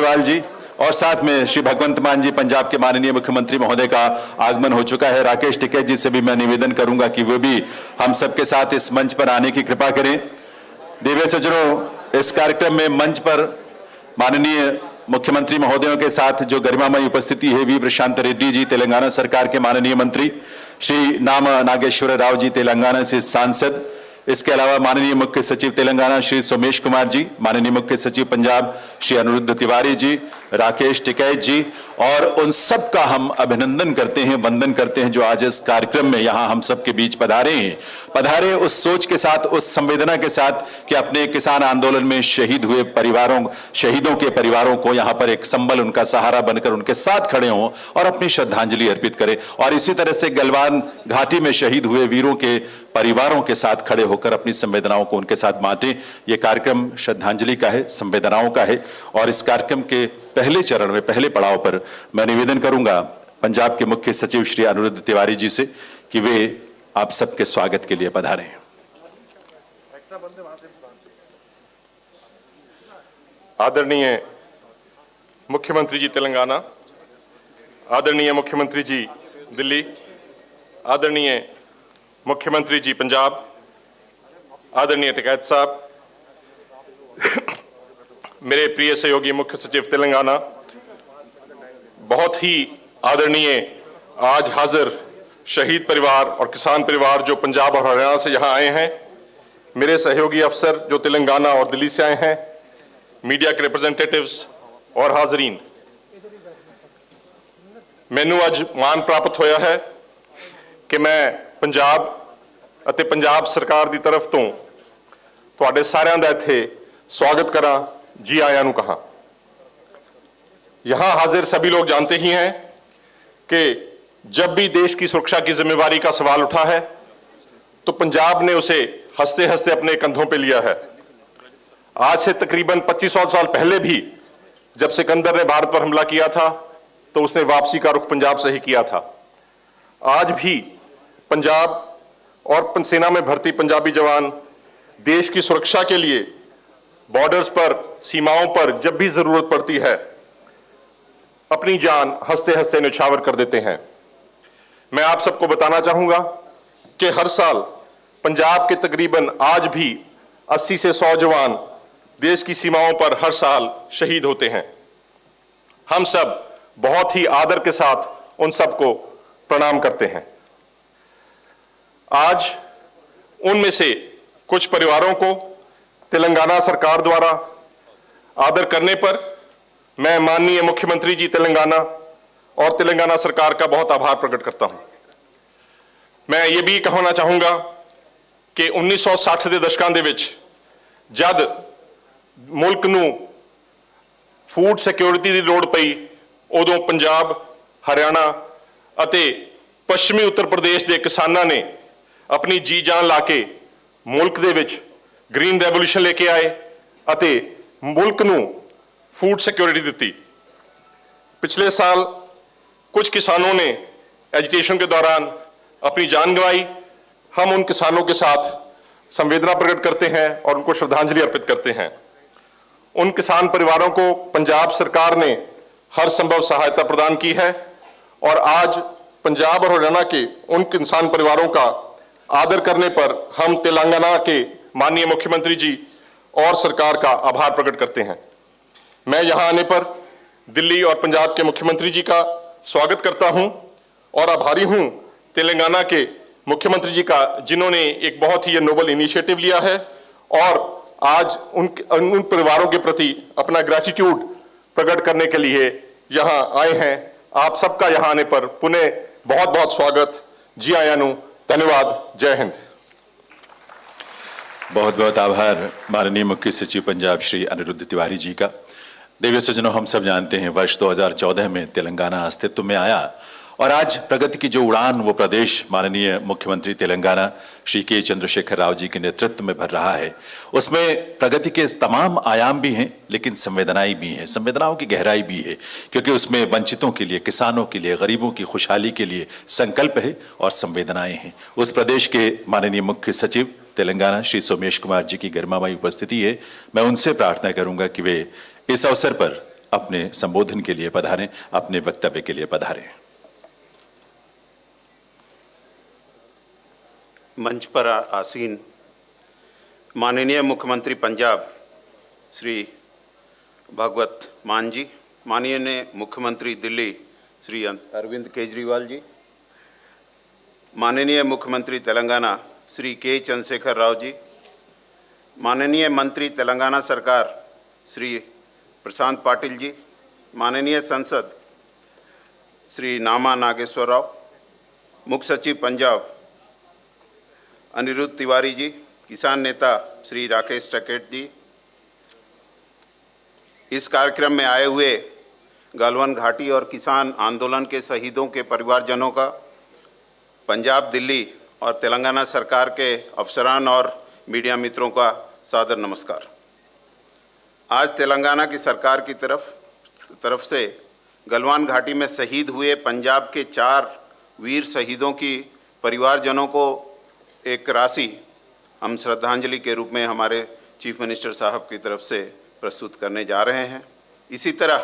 केजरीवाल जी और साथ में श्री भगवंत मान जी, पंजाब के माननीय मुख्यमंत्री महोदय का आगमन हो चुका है। राकेश टिकैत जी से भी मैं निवेदन करूंगा कि वो भी हम सबके साथ इस मंच पर आने की कृपा करें। देवी सज्जनों, इस कार्यक्रम में मंच पर माननीय मुख्यमंत्री महोदयों के साथ जो गरिमामयी उपस्थिति है, वी प्रशांत रेड्डी जी तेलंगाना सरकार के माननीय मंत्री, श्री नामा नागेश्वर राव जी तेलंगाना से सांसद, इसके अलावा माननीय मुख्य सचिव तेलंगाना श्री सोमेश कुमार जी, माननीय मुख्य सचिव पंजाब श्री अनिरुद्ध तिवारी जी, राकेश टिकैत जी, और उन सब का हम अभिनंदन करते हैं, वंदन करते हैं जो आज इस कार्यक्रम में यहां हम सबके बीच पधारे हैं। पधारे उस सोच के साथ, उस संवेदना के साथ कि अपने किसान आंदोलन में शहीद हुए परिवारों, शहीदों के परिवारों को यहां पर एक संबल, उनका सहारा बनकर उनके साथ खड़े हों और अपनी श्रद्धांजलि अर्पित करें। और इसी तरह से गलवान घाटी में शहीद हुए वीरों के परिवारों के साथ खड़े होकर अपनी संवेदनाओं को उनके साथ बांटें। यह कार्यक्रम श्रद्धांजलि का है, संवेदनाओं का है। और इस कार्यक्रम के पहले चरण में, पहले पड़ाव पर मैं निवेदन करूंगा पंजाब के मुख्य सचिव श्री अनिरुद्ध तिवारी जी से कि वे आप सबके स्वागत के लिए पधारें। आदरणीय मुख्यमंत्री जी तेलंगाना, आदरणीय मुख्यमंत्री जी दिल्ली, आदरणीय मुख्यमंत्री जी पंजाब, आदरणीय टिकैत साहब, मेरे प्रिय सहयोगी मुख्य सचिव तेलंगाना, बहुत ही आदरणीय आज हाजिर शहीद परिवार और किसान परिवार जो पंजाब और हरियाणा से यहाँ आए हैं, मेरे सहयोगी अफसर जो तेलंगाना और दिल्ली से आए हैं, मीडिया के रिप्रेजेंटेटिव्स और हाजरीन, मैनू अज मान प्राप्त होया है कि मैं पंजाब ਅਤੇ पंजाब सरकार की तरफ तो तुहाडे सारिਆਂ ਦਾ ਇੱਥੇ स्वागत करा, जी आया नू कहा। यहां हाजिर सभी लोग जानते ही हैं कि जब भी देश की सुरक्षा की जिम्मेवारी का सवाल उठा है तो पंजाब ने उसे हंसते हंसते अपने कंधों पे लिया है। आज से तकरीबन 2500 साल पहले भी जब सिकंदर ने भारत पर हमला किया था तो उसने वापसी का रुख पंजाब से ही किया था। आज भी पंजाब और सेना में भर्ती पंजाबी जवान देश की सुरक्षा के लिए बॉर्डर्स पर, सीमाओं पर जब भी जरूरत पड़ती है अपनी जान हंसते हंसते न्यौछावर कर देते हैं। मैं आप सबको बताना चाहूंगा कि हर साल पंजाब के तकरीबन आज भी 80 से 100 जवान देश की सीमाओं पर हर साल शहीद होते हैं। हम सब बहुत ही आदर के साथ उन सबको प्रणाम करते हैं। आज उनमें से कुछ परिवारों को तेलंगाना सरकार द्वारा आदर करने पर मैं माननीय मुख्यमंत्री जी तेलंगाना और तेलंगाना सरकार का बहुत आभार प्रकट करता हूं। मैं ये भी कहना चाहूंगा कि 1960 के दशकों के विच जद मुल्क नूं फूड सिक्योरिटी की लोड़ पई, उदों पंजाब, हरियाणा अते पश्चिमी उत्तर प्रदेश के किसानां ने अपनी जी जान ला के मुल्क दे विच ग्रीन रेवोल्यूशन लेके आए अते मुल्क नूं फूड सिक्योरिटी दी। पिछले साल कुछ किसानों ने एजिटेशन के दौरान अपनी जान गंवाई। हम उन किसानों के साथ संवेदना प्रकट करते हैं और उनको श्रद्धांजलि अर्पित करते हैं। उन किसान परिवारों को पंजाब सरकार ने हर संभव सहायता प्रदान की है और आज पंजाब और हरियाणा के उन किसान परिवारों का आदर करने पर हम तेलंगाना के माननीय मुख्यमंत्री जी और सरकार का आभार प्रकट करते हैं। मैं यहां आने पर दिल्ली और पंजाब के मुख्यमंत्री जी का स्वागत करता हूं और आभारी हूं तेलंगाना के मुख्यमंत्री जी का, जिन्होंने एक बहुत ही नोबल इनिशिएटिव लिया है और आज उन परिवारों के प्रति अपना ग्रैटिट्यूड प्रकट करने के लिए यहां आए हैं। आप सबका यहां आने पर पुनः बहुत बहुत स्वागत, जी आयानु, धन्यवाद, जय हिंद। बहुत बहुत आभार माननीय मुख्य सचिव पंजाब श्री अनिरुद्ध तिवारी जी का। देवी सज्जनों, हम सब जानते हैं वर्ष 2014 में तेलंगाना अस्तित्व में आया और आज प्रगति की जो उड़ान वो प्रदेश माननीय मुख्यमंत्री तेलंगाना श्री के चंद्रशेखर राव जी के नेतृत्व में भर रहा है। उसमें प्रगति के तमाम आयाम भी हैं, लेकिन संवेदनाएं भी हैं, संवेदनाओं की गहराई भी है, क्योंकि उसमें वंचितों के लिए, किसानों के लिए, गरीबों की खुशहाली के लिए संकल्प है और संवेदनाएं हैं। उस प्रदेश के माननीय मुख्य सचिव तेलंगाना श्री सोमेश कुमार जी की गरिमामयी उपस्थिति है। मैं उनसे प्रार्थना करूंगा कि वे इस अवसर पर अपने संबोधन के लिए पधारें, अपने वक्तव्य के लिए पधारें। मंच पर आसीन माननीय मुख्यमंत्री पंजाब श्री भगवत मान जी, माननीय मुख्यमंत्री दिल्ली श्री अरविंद केजरीवाल जी, माननीय मुख्यमंत्री तेलंगाना श्री के चंद्रशेखर राव जी, माननीय मंत्री तेलंगाना सरकार श्री प्रशांत पाटिल जी, माननीय संसद श्री नामा नागेश्वर राव, मुख्य सचिव पंजाब अनिरुद्ध तिवारी जी, किसान नेता श्री राकेश टिकैत जी, इस कार्यक्रम में आए हुए गलवान घाटी और किसान आंदोलन के शहीदों के परिवारजनों का, पंजाब, दिल्ली और तेलंगाना सरकार के अफसरान और मीडिया मित्रों का सादर नमस्कार। आज तेलंगाना की सरकार की तरफ से गलवान घाटी में शहीद हुए पंजाब के 4 वीर शहीदों की परिवारजनों को एक राशि हम श्रद्धांजलि के रूप में हमारे चीफ मिनिस्टर साहब की तरफ से प्रस्तुत करने जा रहे हैं। इसी तरह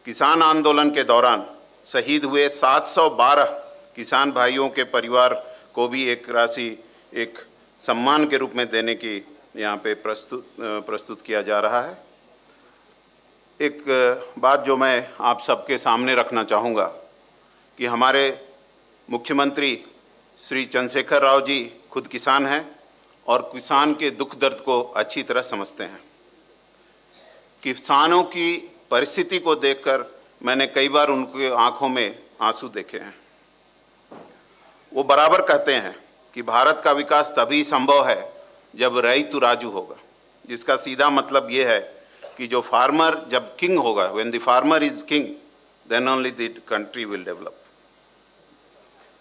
किसान आंदोलन के दौरान शहीद हुए 712 किसान भाइयों के परिवार को भी एक राशि एक सम्मान के रूप में देने की यहाँ पे प्रस्तुत किया जा रहा है। एक बात जो मैं आप सबके सामने रखना चाहूँगा कि हमारे मुख्यमंत्री श्री चंद्रशेखर राव जी खुद किसान हैं और किसान के दुख दर्द को अच्छी तरह समझते हैं। किसानों की परिस्थिति को देखकर मैंने कई बार उनकी आंखों में आंसू देखे हैं। वो बराबर कहते हैं कि भारत का विकास तभी संभव है जब रईतु राजू होगा, जिसका सीधा मतलब ये है कि जो फार्मर जब किंग होगा, when the farmer is king then only the country will develop.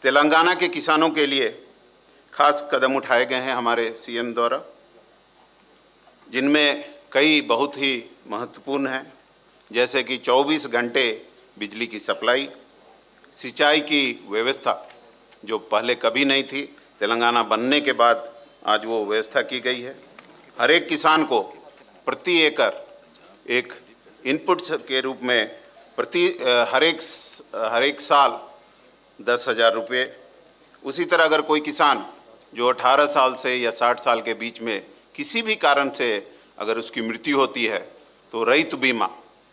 Telangana के किसानों के लिए खास कदम उठाए गए हैं हमारे सीएम द्वारा, जिनमें कई बहुत ही महत्वपूर्ण हैं, जैसे कि 24 घंटे बिजली की सप्लाई, सिंचाई की व्यवस्था जो पहले कभी नहीं थी, तेलंगाना बनने के बाद आज वो व्यवस्था की गई है। हर एक किसान को प्रति एकड़ एक इनपुट के रूप में हर एक साल 10,000 रुपये। उसी तरह अगर कोई किसान जो 18 साल से या 60 साल के बीच में किसी भी कारण से अगर उसकी मृत्यु होती है तो रईतु बीमा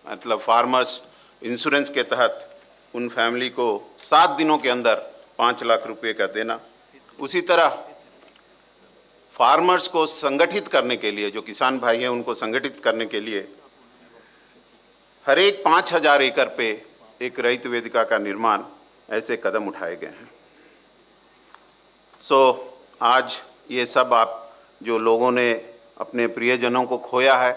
मतलब फार्मर्स इंश्योरेंस के तहत उन फैमिली को 7 दिनों के अंदर 5 लाख रुपए का देना। उसी तरह फार्मर्स को संगठित करने के लिए, जो किसान भाई हैं उनको संगठित करने के लिए हर एक 5,000 एकड़ पे एक रईत वेदिका का निर्माण, ऐसे कदम उठाए गए हैं। आज ये सब आप जो लोगों ने अपने प्रियजनों को खोया है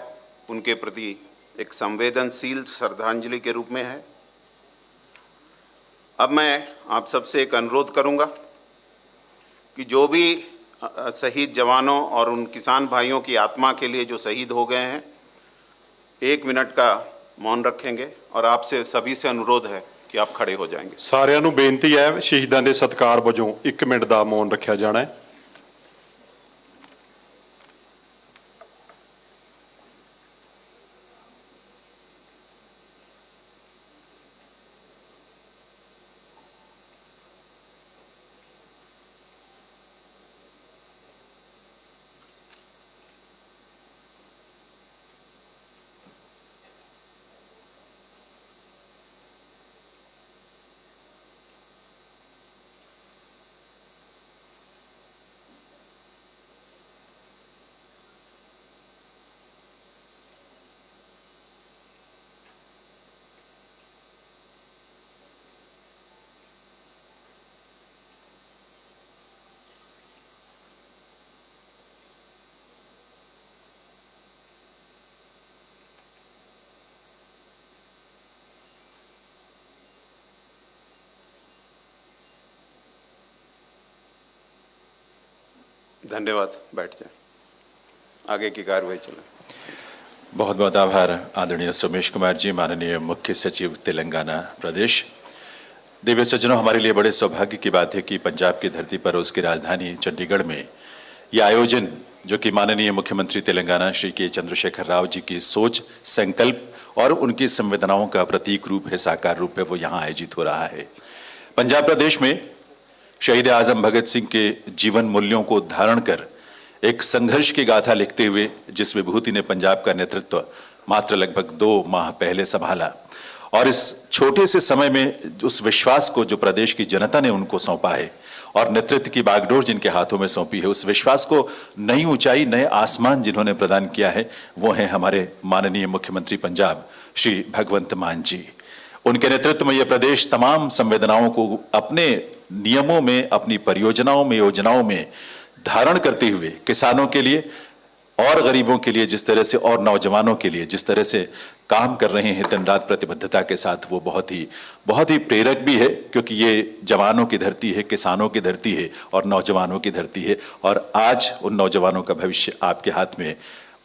उनके प्रति एक संवेदनशील श्रद्धांजलि के रूप में है। अब मैं आप सबसे एक अनुरोध करूंगा कि जो भी शहीद जवानों और उन किसान भाइयों की आत्मा के लिए जो शहीद हो गए हैं, 1 मिनट का मौन रखेंगे और आपसे सभी से अनुरोध है कि आप खड़े हो जाएंगे। ਸਾਰਿਆਂ ਨੂੰ ਬੇਨਤੀ ਹੈ ਸ਼ਹੀਦਾਂ ਦੇ ਸਤਿਕਾਰ ਵਜੋਂ 1 ਮਿੰਟ ਦਾ ਮੌਨ ਰੱਖਿਆ ਜਾਣਾ ਹੈ। धन्यवाद। बैठ जाए, आगे की कार्रवाई चले। बहुत बहुत आभार आदरणीय सोमेश कुमार जी, माननीय मुख्य सचिव तेलंगाना प्रदेश। दिव्य सज्जनों, हमारे लिए बड़े सौभाग्य की बात है कि पंजाब की धरती पर उसकी राजधानी चंडीगढ़ में यह आयोजन, जो कि माननीय मुख्यमंत्री तेलंगाना श्री के चंद्रशेखर राव जी की सोच, संकल्प और उनकी संवेदनाओं का प्रतीक रूप है, साकार रूप है, वो यहाँ आयोजित हो रहा है। पंजाब प्रदेश में शहीद आजम भगत सिंह के जीवन मूल्यों को धारण कर एक संघर्ष की गाथा लिखते हुए जिस विभूति ने पंजाब का नेतृत्व मात्र लगभग 2 माह पहले संभाला और इस छोटे से समय में उस विश्वास को जो प्रदेश की जनता ने उनको सौंपा है और नेतृत्व की बागडोर जिनके हाथों में सौंपी है, उस विश्वास को नई ऊंचाई, नए आसमान जिन्होंने प्रदान किया है, वो हैं हमारे माननीय मुख्यमंत्री पंजाब श्री भगवंत मान जी। उनके नेतृत्व में यह प्रदेश तमाम संवेदनाओं को अपने नियमों में, अपनी परियोजनाओं में, योजनाओं में धारण करते हुए किसानों के लिए और गरीबों के लिए जिस तरह से और नौजवानों के लिए जिस तरह से काम कर रहे हैं दिन रात प्रतिबद्धता के साथ, वो बहुत ही प्रेरक भी है, क्योंकि ये जवानों की धरती है, किसानों की धरती है और नौजवानों की धरती है। और आज उन नौजवानों का भविष्य आपके हाथ में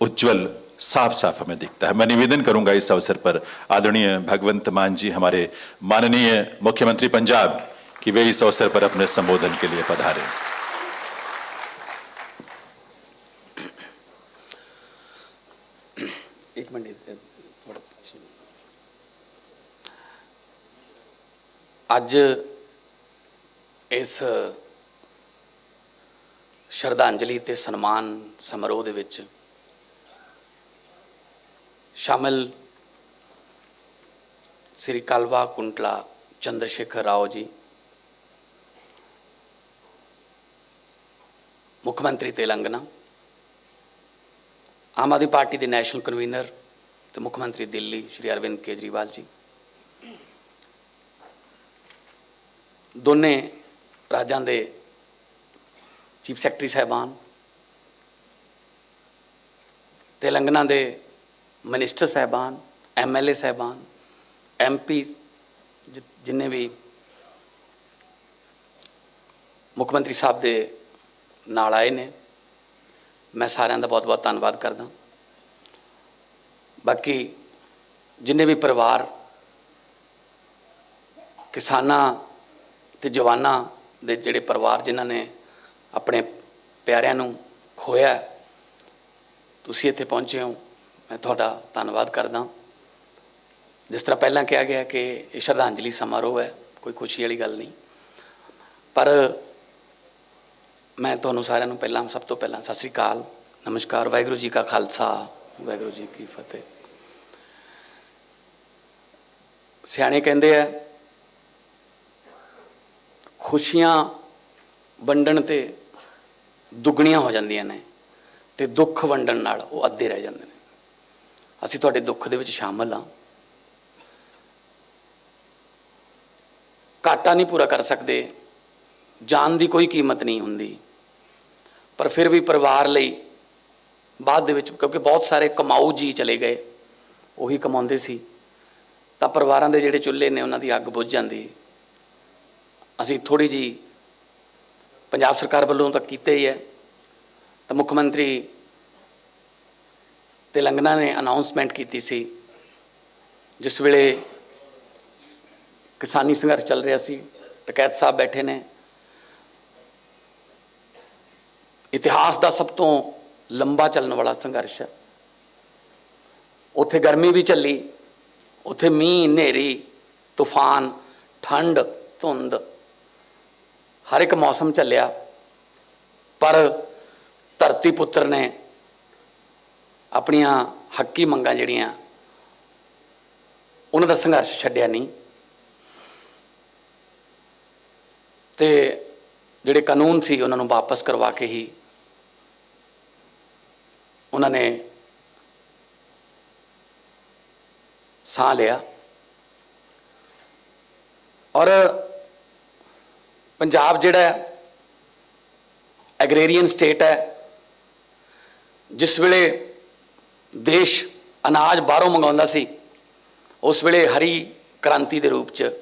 उज्जवल साफ साफ हमें दिखता है। मैं निवेदन करूंगा इस अवसर पर आदरणीय भगवंत मान जी, हमारे माननीय मुख्यमंत्री पंजाब, कि वे इस अवसर पर अपने संबोधन के लिए पधारें। एक मिनट थोड़ा ਅੱਜ ਇਸ ਸ਼ਰਧਾਂਜਲੀ ਤੇ ਸਨਮਾਨ ਸਮਾਰੋਹ ਦੇ ਵਿੱਚ ਸ਼ਾਮਿਲ ਸ੍ਰੀ ਕਲਵਾ ਕੁੰਟਲਾ ਚੰਦਰਸ਼ੇਖਰ ਰਾਓ ਜੀ, ਮੁੱਖ ਮੰਤਰੀ ਤੇਲੰਗਾਨਾ, आम आदमी पार्टी के नैशनल कन्वीनर तो मुख्यमंत्री दिल्ली श्री अरविंद केजरीवाल जी, दोने राज्यों के चीफ सैकटरी साहबान, तेलंगाना के मिनिस्टर साहबान, MLA साहबान, MP जिन्हें भी मुख्यमंत्री साहब के नाल आए ने, मैं सारिਆਂ ਦਾ बहुत बहुत धन्यवाद करदा। बाकी जिन्ने भी परिवार किसानां ते जवानां दे जिहड़े परिवार जिन्हां ने अपने प्यारिਆਂ ਨੂੰ खोया, तुसीं इत्थे पहुंचे हो, मैं तुहाडा धन्नवाद करदा। जिस तरह पहलां कहा गया कि ये श्रद्धांजलि समारोह है, कोई खुशी वाली गल नहीं, पर मैं तुहानूं सारिਆਂ ਨੂੰ ਪਹਿਲਾਂ ਸਭ ਤੋਂ ਪਹਿਲਾਂ ਸਤਿ ਸ੍ਰੀ ਅਕਾਲ, नमस्कार, वाहिगुरू जी का खालसा, वाहिगुरू जी की फतेह। सियाणे कहंदे आ खुशियां वंडण ते दुगणियां हो जांदियां ने ते दुख वंडण नाल वो अद्धे रह जांदे ने। असीं तुहाडे दुख दे विच शामिल हां, घाटा नहीं पूरा कर सकते, जान की कोई कीमत नहीं हुंदी, पर फिर भी परिवार लई बाद दे विच क्योंकि बहुत सारे कमाऊ जी चले गए, उही कमाउंदे सी, तां परिवारां दे जिहड़े चुल्हे ने उन्हां दी अग बुझ जांदी। असीं थोड़ी जी पंजाब सरकार वल्लों तां कीते ही है, तां मुख्यमंत्री तेलंगाना ने अनाउंसमेंट कीती सी जिस वेले किसानी संघर्ष चल रहा सी, टकैत साहब बैठे ने, इतिहास का सब तो लंबा चलने वाला संघर्ष है। उत्थे गर्मी भी चली, उत्थे मीह, नेरी, तूफान, ठंड, धुंध, हर एक मौसम चलिया, पर धरती पुत्र ने अपनियां हक्की मंगां जिहड़ियां उन्हां दा संघर्ष छड्डिया नहीं, ते जिहड़े कानून सी उन्हां नूं वापस करवा के ही उन्होंने साह लिया। और पंजाब जिहड़ा एग्रेरियन स्टेट है, जिस वेले देश अनाज बाहरों मंगाउंदा सी, उस वेले हरी क्रांति के रूप च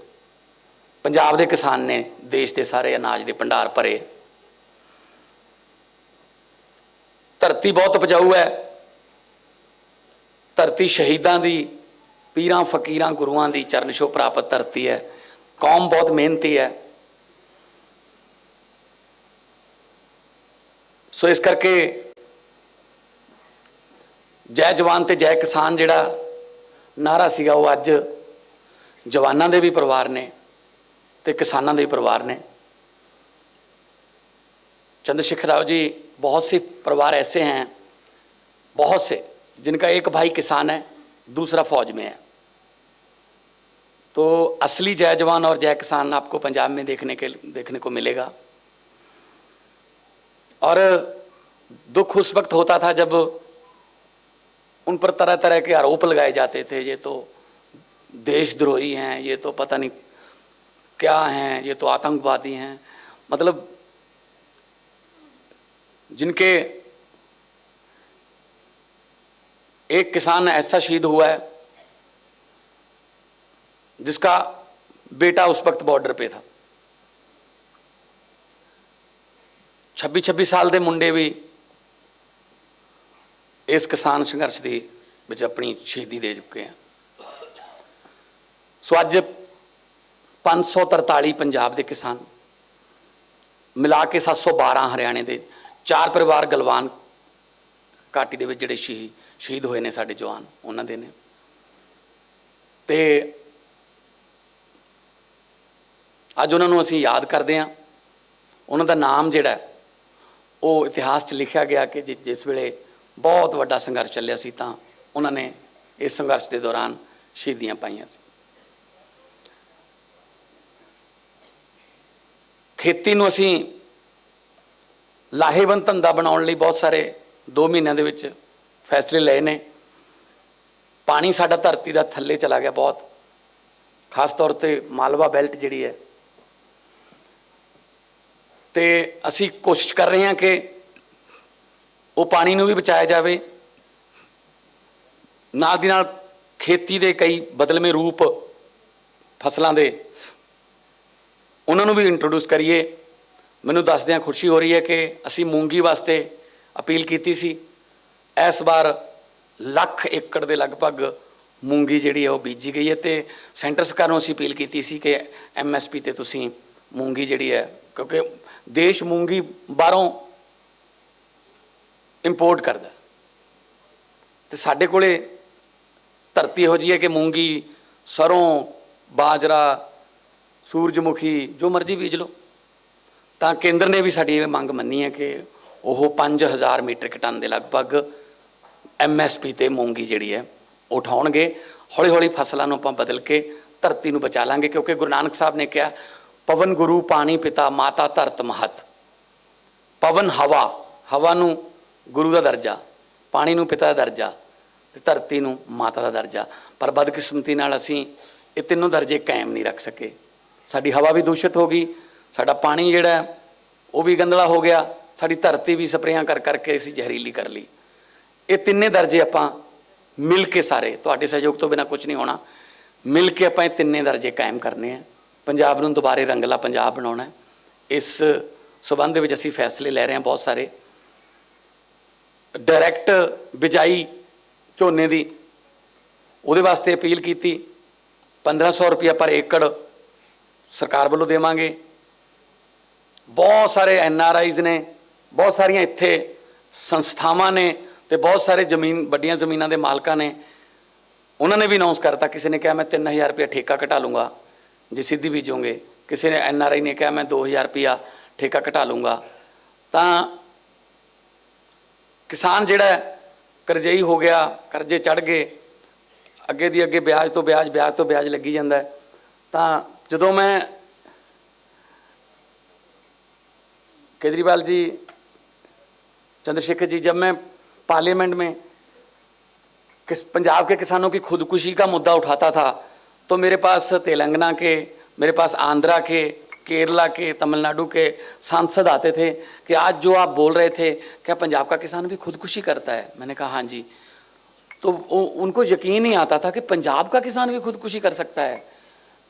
पंजाब के किसान ने देश के सारे अनाज के भंडार भरे। धरती बहुत उपजाऊ है, धरती शहीदां दी, पीरां फकीरां गुरुआं दी चरण छोह प्राप्त धरती है, कौम बहुत मेहनती है। सो इस करके जय जवान ते जय किसान जिहड़ा ਨਾਰਾ ਸੀਗਾ ਉਹ ਅੱਜ ਜਵਾਨਾਂ ਦੇ ਵੀ ਪਰਿਵਾਰ ਨੇ ਤੇ ਕਿਸਾਨਾਂ ਦੇ भी परिवार ने। चंद्रशेखर राव जी, बहुत से परिवार ऐसे हैं, बहुत से, जिनका एक भाई किसान है, दूसरा फौज में है। तो असली जय जवान और जय किसान आपको पंजाब में देखने को मिलेगा। और दुख उस वक्त होता था जब उन पर तरह तरह के आरोप लगाए जाते थे, ये तो देशद्रोही हैं, ये तो पता नहीं क्या हैं, ये तो आतंकवादी हैं। मतलब जिनके एक किसान ऐसा शहीद हुआ है जिसका बेटा उस वक्त बॉर्डर पे था। 26 साल के मुंडे भी इस किसान संघर्ष की विच अपनी शहीदी दे चुके हैं। सो अज 543 पंजाब के किसान मिला के 712 हरियाणे के, 4 परिवार गलवान घाटी के जिहड़े शहीद होए ने साडे जवान, उन्हां दे ने। ते अज उन्हां असीं याद करदे हां। उन्हां दा नाम जिहड़ा वो इतिहास 'च लिखिया गया कि जिस वेले बहुत वड्डा संघर्ष चलिया सी तां उन्हां ने इस संघर्ष के दौरान शहीदियां पाईयां सी। खेती नूं असीं लाहेवंद धंधा बनाउण लई बहुत सारे 2 महीनों दे विच फैसले लए ने। पानी साडा धरती दा थल्ले चला गया बहुत, खास तौर ते मालवा बैल्ट जिहड़ी है। ते असीं कोशिश कर रहे हैं कि वो पानी नूं भी बचाया जाए, नाल दी नाल खेती दे कई बदलवें रूप फसलों के उन्होंने भी इंट्रोड्यूस करिए। मैनूं दसदियां खुशी हो रही है कि असी मूंगी वास्ते अपील की सी। इस बार 1,00,000 एकड़ के लगभग मूंगी जिहड़ी है वो बीजी गई है। तो सेंटर सरकार नूं असी अपील की सी कि MSP ते तुसीं मूंगी जिहड़ी है, क्योंकि देश मूंगी बाहरों इंपोर्ट करदा, तो साडे कोले धरती इहो जी है कि मूंगी, सरों, बाजरा, सूरजमुखी जो मर्जी बीज लो। तो केंद्र ने भी साड़ी मंग मन्नी है कि वह 5,000 मीट्रिक टन के लगभग MSP ते मूंगी जिहड़ी है उठाउणगे। हौली हौली फसलों नूं आपां बदल के धरती नूं बचा लांगे, क्योंकि गुरु नानक साहब ने कहा पवन गुरु पानी पिता माता धरत महत। पवन हवा, हवा नूं गुरु का दर्जा, पानी नूं पिता का दर्जा, ते धरती नूं माता का दर्जा। पर बदकिस्मती नाल असीं ये तीनों दर्जे कायम नहीं रख सके। साडी हवा भी दूषित हो गई, साडा पानी जिहड़ा वो भी गंदला हो गया, साडी धरती भी स्प्रेयां कर करके असीं जहरीली कर ली। ये तिन्ने दर्जे आपां मिल के सारे, तुहाडे सहयोग तो बिना कुछ नहीं होना, मिल के आपां ये तिन्ने दर्जे कायम करने हैं। पंजाब नूं दुबारे रंगला पंजाब बनाउणा है। इस संबंध विच असीं फैसले लै रहे हैं बहुत सारे। डायरैक्ट बिजाई झोने दी उहदे वास्ते अपील की, 1500 रुपया पर एकड़ सरकार वालों देवांगे। बहुत सारे NRIs ने, बहुत सारिया इत्थे संस्थावां ने, तो बहुत सारे जमीन वड्डियां जमीनां दे मालकां ने, उन्होंने भी अनाउंस करता। किसी ने कहा मैं 3,000 रुपया ठेका घटा लूँगा जे सीधी बीजोगे, किसी ने NRI ने कहा मैं 2,000 रुपया ठेका घटा लूँगा। तो किसान जिहड़ा करजई हो गया, करजे चढ़ गए, अगे दी अगे ब्याज तो ब्याज, ब्याज तो ब्याज लगी जाता है। तो जदों मैं केजरीवाल जी, चंद्रशेखर जी, जब मैं पार्लियामेंट में पंजाब के किसानों की खुदकुशी का मुद्दा उठाता था, तो मेरे पास तेलंगाना के, मेरे पास आंध्रा के, केरला के, तमिलनाडु के सांसद आते थे कि आज जो आप बोल रहे थे क्या पंजाब का किसान भी खुदकुशी करता है? मैंने कहा हाँ जी। तो उनको यकीन नहीं आता था कि पंजाब का किसान भी खुदकुशी कर सकता है।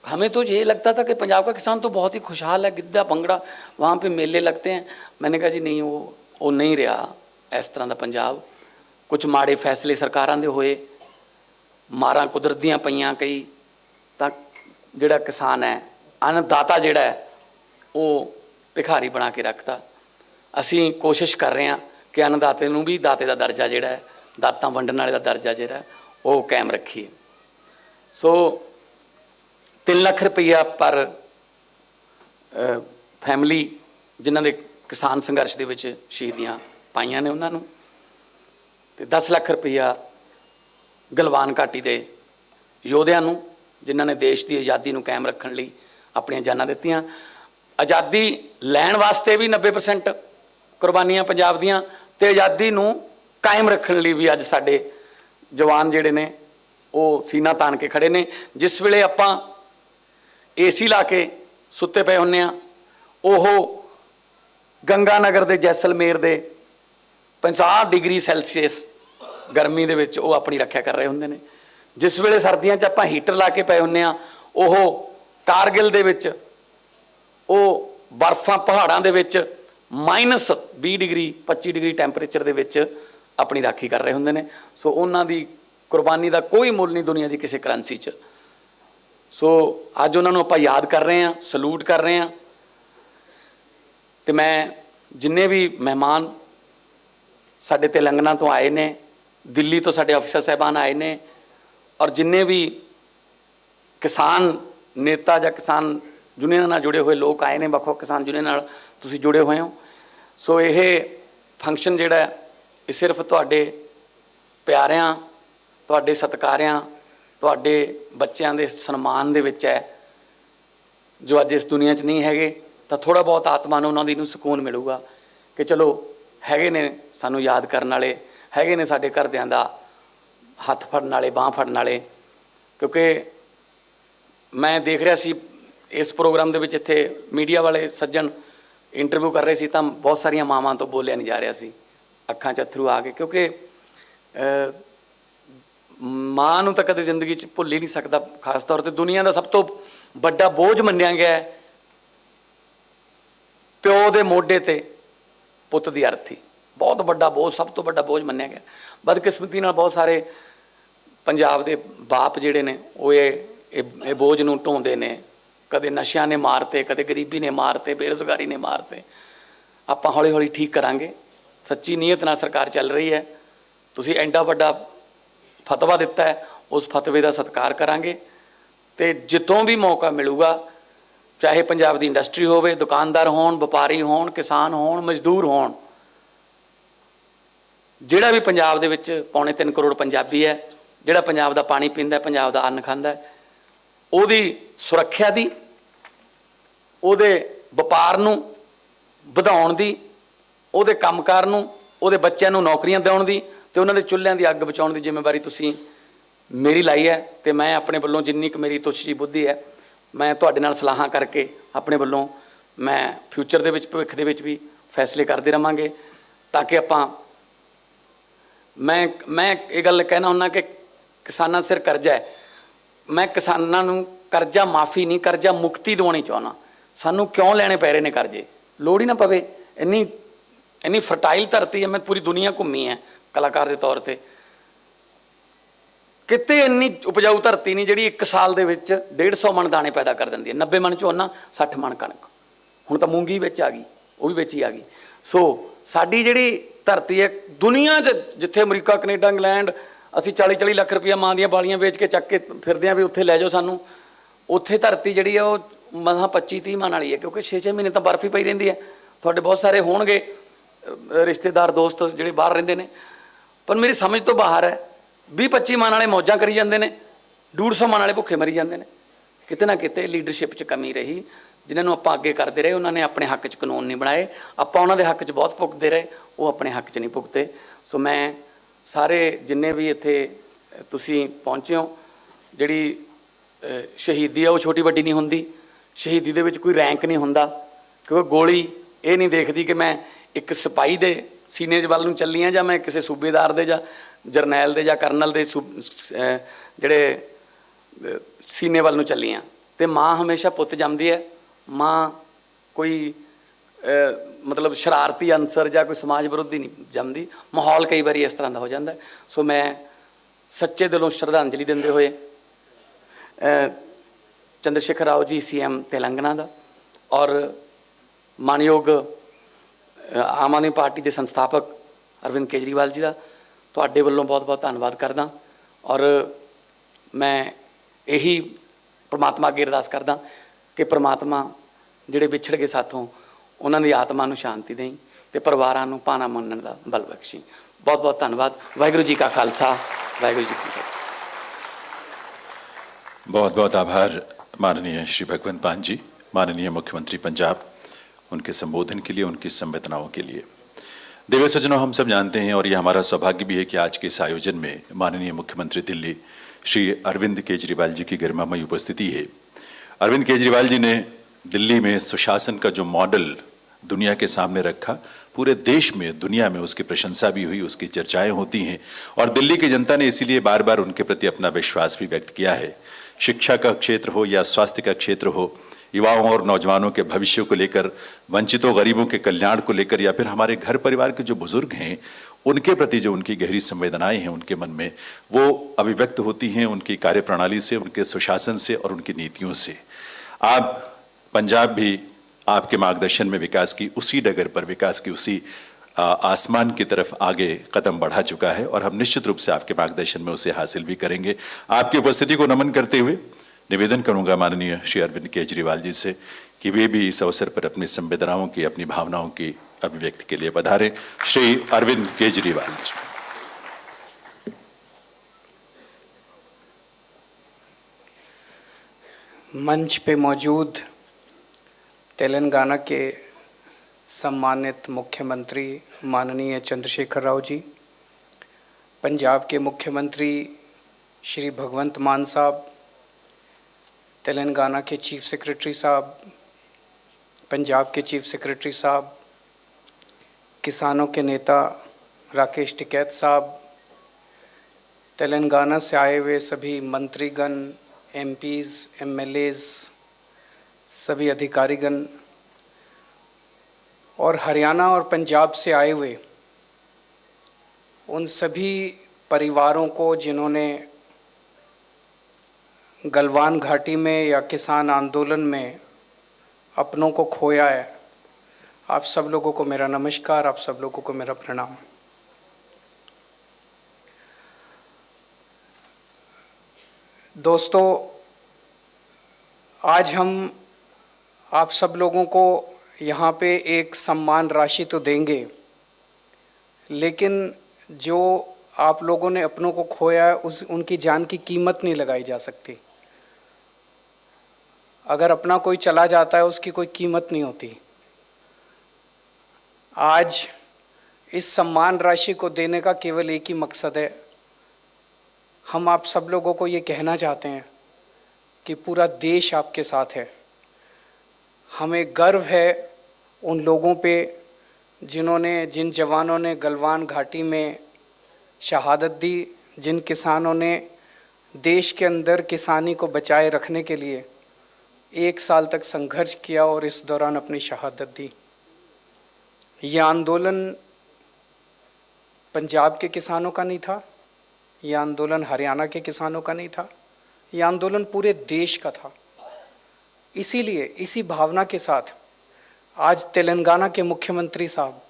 हमें तो ये लगता था कि पंजाब का किसान तो बहुत ही खुशहाल है, गिद्धा भंगड़ा वहाँ पे मेले लगते हैं। मैंने कहा जी नहीं, वो नहीं रहा इस तरह का पंजाब। कुछ माड़े फैसले सरकारां दे होए, मारां कुदरत दियां पईयां कई, तां जिहड़ा किसान है, अन्नदाता जिहड़ा है, वो भिखारी बना के रखता। असीं कोशिश कर रहे हैं कि अन्नदाते नूं भी दाते का दर्जा जिहड़ा है, दातां वंडण वाले का दर्जा जिहड़ा है, वो कायम रखीए। ਸੋ 3 ਲੱਖ ਰੁਪਈਆ ਪਰ ਫੈਮਿਲੀ ਜਿਨ੍ਹਾਂ ਦੇ ਕਿਸਾਨ ਸੰਘਰਸ਼ ਦੇ ਵਿੱਚ ਸ਼ਹੀਦੀਆਂ ਪਾਈਆਂ ਨੇ ਉਹਨਾਂ ਨੂੰ, ਤੇ 10 ਲੱਖ ਰੁਪਈਆ ਗਲਵਾਨ ਘਾਟੀ ਦੇ ਯੋਧਿਆਂ ਨੂੰ ਜਿਨ੍ਹਾਂ ਨੇ ਦੇਸ਼ ਦੀ ਆਜ਼ਾਦੀ ਨੂੰ ਕਾਇਮ ਰੱਖਣ ਲਈ ਆਪਣੀਆਂ ਜਾਨਾਂ ਦਿੱਤੀਆਂ। ਆਜ਼ਾਦੀ ਲੈਣ ਵਾਸਤੇ ਵੀ 90% ਕੁਰਬਾਨੀਆਂ ਪੰਜਾਬ ਦੀਆਂ, ਤੇ ਆਜ਼ਾਦੀ ਨੂੰ ਕਾਇਮ ਰੱਖਣ ਲਈ ਵੀ ਅੱਜ ਸਾਡੇ ਜਵਾਨ ਜਿਹੜੇ ਨੇ ਉਹ ਸੀਨਾ ਤਾਣ ਕੇ ਖੜੇ ਨੇ। ਜਿਸ ਵੇਲੇ ਆਪਾਂ ਏਸੀ ਲਾ ਕੇ ਸੁੱਤੇ ਪਏ ਹੁੰਦੇ ਆ, ਉਹ ਗੰਗਾ ਨਗਰ ਦੇ ਜੈਸਲਮੇਰ ਦੇ 50 ਡਿਗਰੀ ਸੈਲਸੀਅਸ ਗਰਮੀ ਦੇ ਵਿੱਚ ਉਹ ਆਪਣੀ ਰੱਖਿਆ ਕਰ ਰਹੇ ਹੁੰਦੇ ਨੇ। ਜਿਸ ਵੇਲੇ ਸਰਦੀਆਂ 'ਚ ਆਪਾਂ ਹੀਟਰ ਲਾ ਕੇ ਪਏ ਹੁੰਦੇ ਆ, ਉਹ ਕਾਰਗਿਲ ਦੇ ਵਿੱਚ ਉਹ ਬਰਫਾਂ ਪਹਾੜਾਂ ਦੇ ਵਿੱਚ -20 ਡਿਗਰੀ 25 ਡਿਗਰੀ ਟੈਂਪਰੇਚਰ ਦੇ ਵਿੱਚ ਆਪਣੀ ਰਾਖੀ ਕਰ ਰਹੇ ਹੁੰਦੇ ਨੇ। ਸੋ ਉਹਨਾਂ ਦੀ ਕੁਰਬਾਨੀ ਦਾ ਕੋਈ ਮੁੱਲ ਨਹੀਂ ਦੁਨੀਆ ਦੀ ਕਿਸੇ ਕਰੰਸੀ 'ਚ। ਸੋ ਅੱਜ ਉਹਨਾਂ ਨੂੰ ਆਪਾਂ ਯਾਦ ਕਰ ਰਹੇ ਹਾਂ, ਸਲੂਟ ਕਰ ਰਹੇ ਹਾਂ। ਤੇ ਮੈਂ ਜਿੰਨੇ ਵੀ ਮਹਿਮਾਨ ਸਾਡੇ ਤੇਲੰਗਾਨਾ ਤੋਂ ਆਏ ਨੇ, ਦਿੱਲੀ ਤੋਂ ਸਾਡੇ ਅਫਸਰ ਸਾਹਿਬਾਨ ਆਏ ਨੇ, ਔਰ ਜਿੰਨੇ ਵੀ ਕਿਸਾਨ ਨੇਤਾ ਜਾਂ ਕਿਸਾਨ ਯੂਨੀਅਨ ਨਾਲ ਜੁੜੇ ਹੋਏ ਲੋਕ ਆਏ ਨੇ, ਵੱਖ-ਵੱਖ ਕਿਸਾਨ ਯੂਨੀਅਨ ਨਾਲ ਤੁਸੀਂ ਜੁੜੇ ਹੋਏ ਹੋ। ਸੋ ਇਹ ਫੰਕਸ਼ਨ ਜਿਹੜਾ ਇਹ ਸਿਰਫ ਤੁਹਾਡੇ ਪਿਆਰਿਆਂ, ਤੁਹਾਡੇ ਸਤਿਕਾਰਿਆਂ, ਤੁਹਾਡੇ ਬੱਚਿਆਂ ਦੇ ਸਨਮਾਨ ਦੇ ਵਿੱਚ ਹੈ, ਜੋ ਅੱਜ ਇਸ ਦੁਨੀਆ 'ਚ ਨਹੀਂ ਹੈਗੇ। ਤਾਂ ਥੋੜ੍ਹਾ ਬਹੁਤ ਆਤਮਾ ਨੂੰ ਉਹਨਾਂ ਦੀ ਨੂੰ ਸਕੂਨ ਮਿਲੂਗਾ ਕਿ ਚਲੋ ਹੈਗੇ ਨੇ ਸਾਨੂੰ ਯਾਦ ਕਰਨ ਵਾਲੇ, ਹੈਗੇ ਨੇ ਸਾਡੇ ਘਰਦਿਆਂ ਦਾ ਹੱਥ ਫੜਨ ਵਾਲੇ, ਬਾਂਹ ਫੜਨ ਵਾਲੇ। ਕਿਉਂਕਿ ਮੈਂ ਦੇਖ ਰਿਹਾ ਸੀ ਇਸ ਪ੍ਰੋਗਰਾਮ ਦੇ ਵਿੱਚ ਇੱਥੇ ਮੀਡੀਆ ਵਾਲੇ ਸੱਜਣ ਇੰਟਰਵਿਊ ਕਰ ਰਹੇ ਸੀ, ਤਾਂ ਬਹੁਤ ਸਾਰੀਆਂ ਮਾਵਾਂ ਤੋਂ ਬੋਲਿਆ ਨਹੀਂ ਜਾ ਰਿਹਾ ਸੀ, ਅੱਖਾਂ 'ਚ ਅੱਥਰੂ ਆ ਗਏ। ਕਿਉਂਕਿ ਮਾਂ ਨੂੰ ਤਾਂ ਕਦੇ ਜ਼ਿੰਦਗੀ 'ਚ ਭੁੱਲ ਹੀ ਨਹੀਂ ਸਕਦਾ। ਖਾਸ ਤੌਰ 'ਤੇ ਦੁਨੀਆ ਦਾ ਸਭ ਤੋਂ ਵੱਡਾ ਬੋਝ ਮੰਨਿਆ ਗਿਆ ਹੈ ਪਿਓ ਦੇ ਮੋਢੇ 'ਤੇ ਪੁੱਤ ਦੀ ਅਰਥੀ। ਬਹੁਤ ਵੱਡਾ ਬੋਝ, ਸਭ ਤੋਂ ਵੱਡਾ ਬੋਝ ਮੰਨਿਆ ਗਿਆ। ਬਦਕਿਸਮਤੀ ਨਾਲ ਬਹੁਤ ਸਾਰੇ ਪੰਜਾਬ ਦੇ ਬਾਪ ਜਿਹੜੇ ਨੇ ਉਹ ਇਹ ਬੋਝ ਨੂੰ ਢੋਂਦੇ ਨੇ। ਕਦੇ ਨਸ਼ਿਆਂ ਨੇ ਮਾਰਤੇ, ਕਦੇ ਗਰੀਬੀ ਨੇ ਮਾਰਤੇ, ਬੇਰੁਜ਼ਗਾਰੀ ਨੇ ਮਾਰਤੇ। ਆਪਾਂ ਹੌਲੀ ਹੌਲੀ ਠੀਕ ਕਰਾਂਗੇ। ਸੱਚੀ ਨੀਅਤ ਨਾਲ ਸਰਕਾਰ ਚੱਲ ਰਹੀ ਹੈ। ਤੁਸੀਂ ਐਡਾ ਵੱਡਾ ਫਤਵਾ ਦਿੱਤਾ ਹੈ, ਉਸ ਫਤਵੇ ਦਾ ਸਤਿਕਾਰ ਕਰਾਂਗੇ। ਤੇ ਜਿੱਥੋਂ ਵੀ ਮੌਕਾ ਮਿਲੂਗਾ, ਚਾਹੇ ਪੰਜਾਬ ਦੀ ਇੰਡਸਟਰੀ ਹੋਵੇ, ਦੁਕਾਨਦਾਰ ਹੋਣ, ਵਪਾਰੀ ਹੋਣ, ਕਿਸਾਨ ਹੋਣ, ਮਜ਼ਦੂਰ ਹੋਣ, ਜਿਹੜਾ ਵੀ ਪੰਜਾਬ ਦੇ ਵਿੱਚ 3.25 ਕਰੋੜ ਪੰਜਾਬੀ ਹੈ, ਜਿਹੜਾ ਪੰਜਾਬ ਦਾ ਪਾਣੀ ਪੀਂਦਾ, ਪੰਜਾਬ ਦਾ ਅੰਨ ਖਾਂਦਾ, ਉਹਦੀ ਸੁਰੱਖਿਆ ਦੀ, ਉਹਦੇ ਵਪਾਰ ਨੂੰ ਵਧਾਉਣ ਦੀ, ਉਹਦੇ ਕੰਮਕਾਰ ਨੂੰ, ਉਹਦੇ ਬੱਚਿਆਂ ਨੂੰ ਨੌਕਰੀਆਂ ਦਿਵਾਉਣ ਦੀ, ਤੇ ਉਹਨਾਂ ਦੇ ਚੁੱਲ੍ਹਿਆਂ ਦੀ ਅੱਗ ਬਚਾਉਣ ਦੀ ਜ਼ਿੰਮੇਵਾਰੀ ਤੁਸੀਂ ਮੇਰੀ ਲਾਈ ਹੈ। ਤੇ ਮੈਂ ਆਪਣੇ ਵੱਲੋਂ ਜਿੰਨੀ ਕੁ ਮੇਰੀ ਤੁੱਛੀ ਬੁੱਧੀ ਹੈ, ਮੈਂ ਤੁਹਾਡੇ ਨਾਲ ਸਲਾਹਾਂ ਕਰਕੇ ਆਪਣੇ ਵੱਲੋਂ ਮੈਂ ਫਿਊਚਰ ਦੇ ਵਿੱਚ, ਭਵਿੱਖ ਦੇ ਵਿੱਚ ਵੀ ਫੈਸਲੇ ਕਰਦੇ ਰਹਾਂਗੇ, ਤਾਂ ਕਿ ਆਪਾਂ ਮੈਂ ਇਹ ਗੱਲ ਕਹਿਣਾ ਹੁੰਦਾ ਕਿ ਕਿਸਾਨਾਂ ਸਿਰ ਕਰਜ਼ਾ ਹੈ। ਮੈਂ ਕਿਸਾਨਾਂ ਨੂੰ ਕਰਜ਼ਾ ਮਾਫੀ ਨਹੀਂ, ਕਰਜ਼ਾ ਮੁਕਤੀ ਦਿਵਾਉਣੀ ਚਾਹੁੰਦਾ। ਸਾਨੂੰ ਕਿਉਂ ਲੈਣੇ ਪੈ ਰਹੇ ਨੇ ਕਰਜ਼ੇ? ਲੋੜ ਹੀ ਨਾ ਪਵੇ। ਇੰਨੀ ਫਰਟਾਈਲ ਧਰਤੀ ਹੈ, ਮੈਂ ਪੂਰੀ ਦੁਨੀਆ ਘੁੰਮੀ ਹੈ ਕਲਾਕਾਰ ਦੇ ਤੌਰ 'ਤੇ। ਕਿਤੇ ਇੰਨੀ ਉਪਜਾਊ ਧਰਤੀ ਨਹੀਂ ਜਿਹੜੀ 1 ਸਾਲ ਦੇ ਵਿੱਚ 150 ਮਣ ਦਾਣੇ ਪੈਦਾ ਕਰ ਦਿੰਦੀ ਹੈ। 90 ਮਣ ਝੋਨਾ, 60 ਮਣ ਕਣਕ। ਹੁਣ ਤਾਂ ਮੂੰਗੀ ਵਿੱਚ ਆ ਗਈ, ਉਹ ਵੀ ਵਿੱਚ ਹੀ ਆ ਗਈ। ਸੋ ਸਾਡੀ ਜਿਹੜੀ ਧਰਤੀ ਹੈ ਦੁਨੀਆ 'ਚ, ਜਿੱਥੇ ਅਮਰੀਕਾ, ਕੈਨੇਡਾ, ਇੰਗਲੈਂਡ, ਅਸੀਂ 40-40 ਲੱਖ ਰੁਪਈਆ ਮਾਂ ਦੀਆਂ ਬਾਲੀਆਂ ਵੇਚ ਕੇ ਚੱਕ ਕੇ ਫਿਰਦੇ ਹਾਂ ਵੀ ਉੱਥੇ ਲੈ ਜਾਓ ਸਾਨੂੰ, ਉੱਥੇ ਧਰਤੀ ਜਿਹੜੀ ਹੈ ਉਹ ਮਸਾਂ 25-30 ਮਣ ਵਾਲੀ ਹੈ। ਕਿਉਂਕਿ 6-6 ਮਹੀਨੇ ਤਾਂ ਬਰਫ਼ ਹੀ ਪਈ ਰਹਿੰਦੀ ਹੈ। ਤੁਹਾਡੇ ਬਹੁਤ ਸਾਰੇ ਹੋਣਗੇ ਰਿਸ਼ਤੇਦਾਰ, ਦੋਸਤ ਜਿਹੜੇ ਬਾਹਰ ਰਹਿੰਦੇ ਨੇ, ਪਰ ਮੇਰੀ ਸਮਝ ਤੋਂ ਬਾਹਰ ਹੈ। 20-25 ਮਣ ਵਾਲੇ ਮੌਜਾਂ ਕਰੀ ਜਾਂਦੇ ਨੇ, 150 ਮਣ ਵਾਲੇ ਭੁੱਖੇ ਮਰੀ ਜਾਂਦੇ ਨੇ। ਕਿਤੇ ਨਾ ਕਿਤੇ ਲੀਡਰਸ਼ਿਪ 'ਚ ਕਮੀ ਰਹੀ। ਜਿਨ੍ਹਾਂ ਨੂੰ ਆਪਾਂ ਅੱਗੇ ਕਰਦੇ ਰਹੇ, ਉਹਨਾਂ ਨੇ ਆਪਣੇ ਹੱਕ 'ਚ ਕਾਨੂੰਨ ਨਹੀਂ ਬਣਾਏ। ਆਪਾਂ ਉਹਨਾਂ ਦੇ ਹੱਕ 'ਚ ਬਹੁਤ ਭੁਗਤਦੇ ਰਹੇ, ਉਹ ਆਪਣੇ ਹੱਕ 'ਚ ਨਹੀਂ ਭੁਗਤੇ। ਸੋ ਮੈਂ ਸਾਰੇ ਜਿੰਨੇ ਵੀ ਇੱਥੇ ਤੁਸੀਂ ਪਹੁੰਚੇ ਹੋ, ਜਿਹੜੀ ਸ਼ਹੀਦੀ ਆ ਉਹ ਛੋਟੀ ਵੱਡੀ ਨਹੀਂ ਹੁੰਦੀ। ਸ਼ਹੀਦੀ ਦੇ ਵਿੱਚ ਕੋਈ ਰੈਂਕ ਨਹੀਂ ਹੁੰਦਾ, ਕਿਉਂਕਿ ਗੋਲੀ ਇਹ ਨਹੀਂ ਦੇਖਦੀ ਕਿ ਮੈਂ ਇੱਕ ਸਿਪਾਹੀ ਦੇ ਸੀਨੇ ਵੱਲ ਨੂੰ ਚੱਲੀ ਹਾਂ, ਜਾਂ ਮੈਂ ਕਿਸੇ ਸੂਬੇਦਾਰ ਦੇ, ਜਾਂ ਜਰਨੈਲ ਦੇ, ਜਾਂ ਕਰਨਲ ਦੇ ਜਿਹੜੇ ਸੀਨੇ ਵੱਲ ਨੂੰ ਚੱਲੀ ਹਾਂ। ਅਤੇ ਮਾਂ ਹਮੇਸ਼ਾ ਪੁੱਤ ਜੰਮਦੀ ਹੈ। ਮਾਂ ਕੋਈ ਮਤਲਬ ਸ਼ਰਾਰਤੀ ਅਨਸਰ ਜਾਂ ਕੋਈ ਸਮਾਜ ਵਿਰੋਧੀ ਨਹੀਂ ਜੰਮਦੀ। ਮਾਹੌਲ ਕਈ ਵਾਰੀ ਇਸ ਤਰ੍ਹਾਂ ਦਾ ਹੋ ਜਾਂਦਾ। ਸੋ ਮੈਂ ਸੱਚੇ ਦਿਲੋਂ ਸ਼ਰਧਾਂਜਲੀ ਦਿੰਦੇ ਹੋਏ ਚੰਦਰ ਸ਼ੇਖਰ ਰਾਓ ਜੀ CM ਤੇਲੰਗਾਨਾ ਦਾ, ਔਰ ਮਾਨਯੋਗ ਆਮ ਆਦਮੀ ਪਾਰਟੀ ਦੇ ਸੰਸਥਾਪਕ ਅਰਵਿੰਦ ਕੇਜਰੀਵਾਲ ਜੀ ਦਾ ਤੁਹਾਡੇ ਵੱਲੋਂ ਬਹੁਤ ਬਹੁਤ ਧੰਨਵਾਦ ਕਰਦਾ। ਔਰ ਮੈਂ ਇਹੀ ਪ੍ਰਮਾਤਮਾ ਅੱਗੇ ਅਰਦਾਸ ਕਰਦਾ ਕਿ ਪ੍ਰਮਾਤਮਾ ਜਿਹੜੇ ਵਿਛੜ ਗਏ ਸਾਥੋਂ ਉਹਨਾਂ ਦੀ ਆਤਮਾ ਨੂੰ ਸ਼ਾਂਤੀ ਦੇਈ ਤੇ ਪਰਿਵਾਰਾਂ ਨੂੰ ਭਾਣਾ ਮੰਨਣ ਦਾ ਬਲ ਬਖਸ਼ੀ। ਬਹੁਤ ਬਹੁਤ ਧੰਨਵਾਦ। ਵਾਹਿਗੁਰੂ ਜੀ ਕਾ ਖਾਲਸਾ, ਵਾਹਿਗੁਰੂ जी की फतेह। बहुत बहुत आभार माननीय श्री भगवंत मान जी, माननीय मुख्यमंत्री पंजाब, उनके संबोधन के लिए, उनकी संवेदनाओं के लिए। दिव्य सज्जनों, हम सब जानते हैं और ये हमारा सौभाग्य भी है कि आज के इस आयोजन में माननीय मुख्यमंत्री दिल्ली श्री अरविंद केजरीवाल जी की गरिमामयी उपस्थिति है। अरविंद केजरीवाल जी ने दिल्ली में सुशासन का जो मॉडल दुनिया के सामने रखा, पूरे देश में, दुनिया में उसकी प्रशंसा भी हुई, उसकी चर्चाएं होती हैं और दिल्ली की जनता ने इसीलिए बार बार उनके प्रति अपना विश्वास भी व्यक्त किया है। शिक्षा का क्षेत्र हो या स्वास्थ्य का क्षेत्र हो, युवाओं और नौजवानों के भविष्य को लेकर, वंचितों गरीबों के कल्याण को लेकर, या फिर हमारे घर परिवार के जो बुजुर्ग हैं उनके प्रति जो उनकी गहरी संवेदनाएं हैं उनके मन में, वो अभिव्यक्त होती हैं उनकी कार्यप्रणाली से, उनके सुशासन से और उनकी नीतियों से। आप पंजाब भी आपके मार्गदर्शन में विकास की उसी डगर पर, विकास की उसी आसमान की तरफ आगे कदम बढ़ा चुका है और हम निश्चित रूप से आपके मार्गदर्शन में उसे हासिल भी करेंगे। आपकी उपस्थिति को नमन करते हुए निवेदन करूंगा माननीय श्री अरविंद केजरीवाल जी से कि वे भी इस अवसर पर अपनी संवेदनाओं की, अपनी भावनाओं की अभिव्यक्ति के लिए पधारें। श्री अरविंद केजरीवाल जी। मंच पे मौजूद तेलंगाना के सम्मानित मुख्यमंत्री माननीय चंद्रशेखर राव जी, पंजाब के मुख्यमंत्री श्री भगवंत मान साहब, तेलंगाना के चीफ सेक्रेटरी साहब, पंजाब के चीफ सेक्रेटरी साहब, किसानों के नेता राकेश टिकैत साहब, तेलंगाना से आए हुए सभी मंत्रीगण, एमपीज़, एमएलएज़, सभी अधिकारीगण और हरियाणा और पंजाब से आए हुए उन सभी परिवारों को जिन्होंने गलवान घाटी में या किसान आंदोलन में अपनों को खोया है, आप सब लोगों को मेरा नमस्कार, आप सब लोगों को मेरा प्रणाम। दोस्तों, आज हम आप सब लोगों को यहाँ पे एक सम्मान राशि तो देंगे, लेकिन जो आप लोगों ने अपनों को खोया है उनकी जान की कीमत नहीं लगाई जा सकती। अगर अपना कोई चला जाता है उसकी कोई कीमत नहीं होती। आज इस सम्मान राशि को देने का केवल एक ही मकसद है, हम आप सब लोगों को ये कहना चाहते हैं कि पूरा देश आपके साथ है। हमें गर्व है उन लोगों पे जिन जवानों ने गलवान घाटी में शहादत दी, जिन किसानों ने देश के अंदर किसानी को बचाए रखने के लिए 1 साल तक संघर्ष किया और इस दौरान अपनी शहादत दी। यह आंदोलन पंजाब के किसानों का नहीं था, यह आंदोलन हरियाणा के किसानों का नहीं था, यह आंदोलन पूरे देश का था। इसीलिए इसी भावना के साथ आज तेलंगाना के मुख्यमंत्री साहब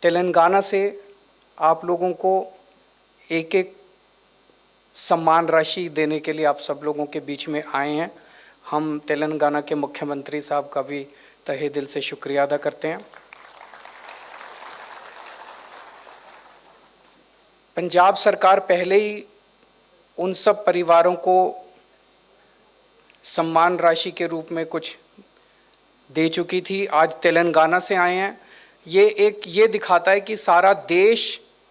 तेलंगाना से आप लोगों को एक एक सम्मान राशि देने के लिए आप सब लोगों के बीच में आए हैं। हम तेलंगाना के मुख्यमंत्री साहब का भी तहे दिल से शुक्रिया अदा करते हैं। पंजाब सरकार पहले ही उन सब परिवारों को सम्मान राशि के रूप में कुछ दे चुकी थी। आज तेलंगाना से आए हैं, ये दिखाता है कि सारा देश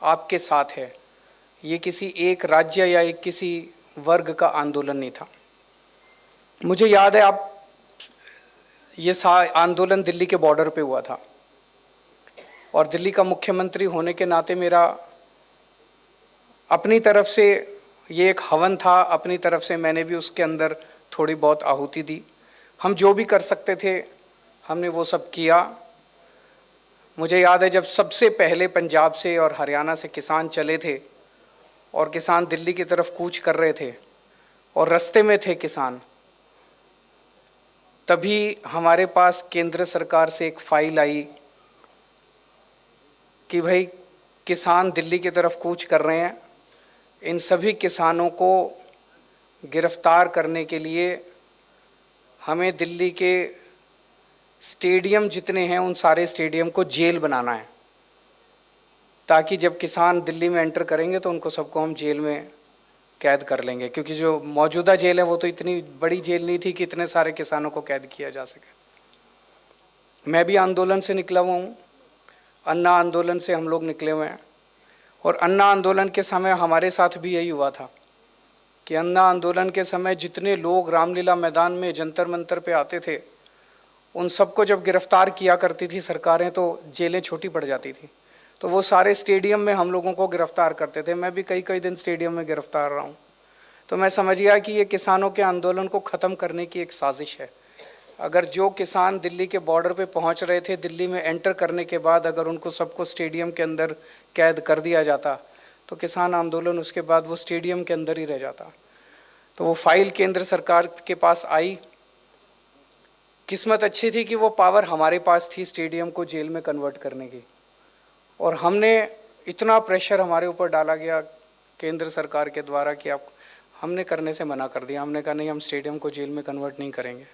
आपके साथ है। ये किसी एक राज्य या एक किसी वर्ग का आंदोलन नहीं था। मुझे याद है ये आंदोलन दिल्ली के बॉर्डर पे हुआ था और दिल्ली का मुख्यमंत्री होने के नाते मेरा अपनी तरफ से ये एक हवन था, अपनी तरफ से मैंने भी उसके अंदर थोड़ी बहुत आहुति दी। हम जो भी कर सकते थे हमने वो सब किया। मुझे याद है जब सबसे पहले पंजाब से और हरियाणा से किसान चले थे और किसान दिल्ली की तरफ कूच कर रहे थे और रास्ते में थे किसान, तभी हमारे पास केंद्र सरकार से एक फाइल आई कि भाई किसान दिल्ली की तरफ कूच कर रहे हैं, इन सभी किसानों को गिरफ्तार करने के लिए हमें दिल्ली के स्टेडियम जितने हैं उन सारे स्टेडियम को जेल बनाना है, ताकि जब किसान दिल्ली में एंटर करेंगे तो उनको सबको हम जेल में कैद कर लेंगे, क्योंकि जो मौजूदा जेल है वो तो इतनी बड़ी जेल नहीं थी कि इतने सारे किसानों को कैद किया जा सके। मैं भी आंदोलन से निकला हुआ हूँ, अन्ना आंदोलन से हम लोग निकले हुए हैं, और अन्ना आंदोलन के समय हमारे साथ भी यही हुआ था कि अन्ना आंदोलन के समय जितने लोग रामलीला मैदान में जंतर मंतर पे आते थे उन सबको जब गिरफ्तार किया करती थी सरकारें तो जेलें छोटी पड़ जाती थी, तो वो सारे स्टेडियम में हम लोगों को गिरफ्तार करते थे। मैं भी कई कई दिन स्टेडियम में गिरफ्तार रहा हूँ। तो मैं समझ गया कि ये किसानों के आंदोलन को ख़त्म करने की एक साजिश है। अगर जो किसान दिल्ली के बॉर्डर पे पहुंच रहे थे, दिल्ली में एंटर करने के बाद अगर उनको सबको स्टेडियम के अंदर कैद कर दिया जाता तो किसान आंदोलन उसके बाद वो स्टेडियम के अंदर ही रह जाता। तो वो फाइल केंद्र सरकार के पास आई। किस्मत अच्छी थी कि वो पावर हमारे पास थी स्टेडियम को जेल में कन्वर्ट करने की, और हमने इतना प्रेशर हमारे ऊपर डाला गया केंद्र सरकार के द्वारा कि आप, हमने करने से मना कर दिया। हमने कहा नहीं, हम स्टेडियम को जेल में कन्वर्ट नहीं करेंगे।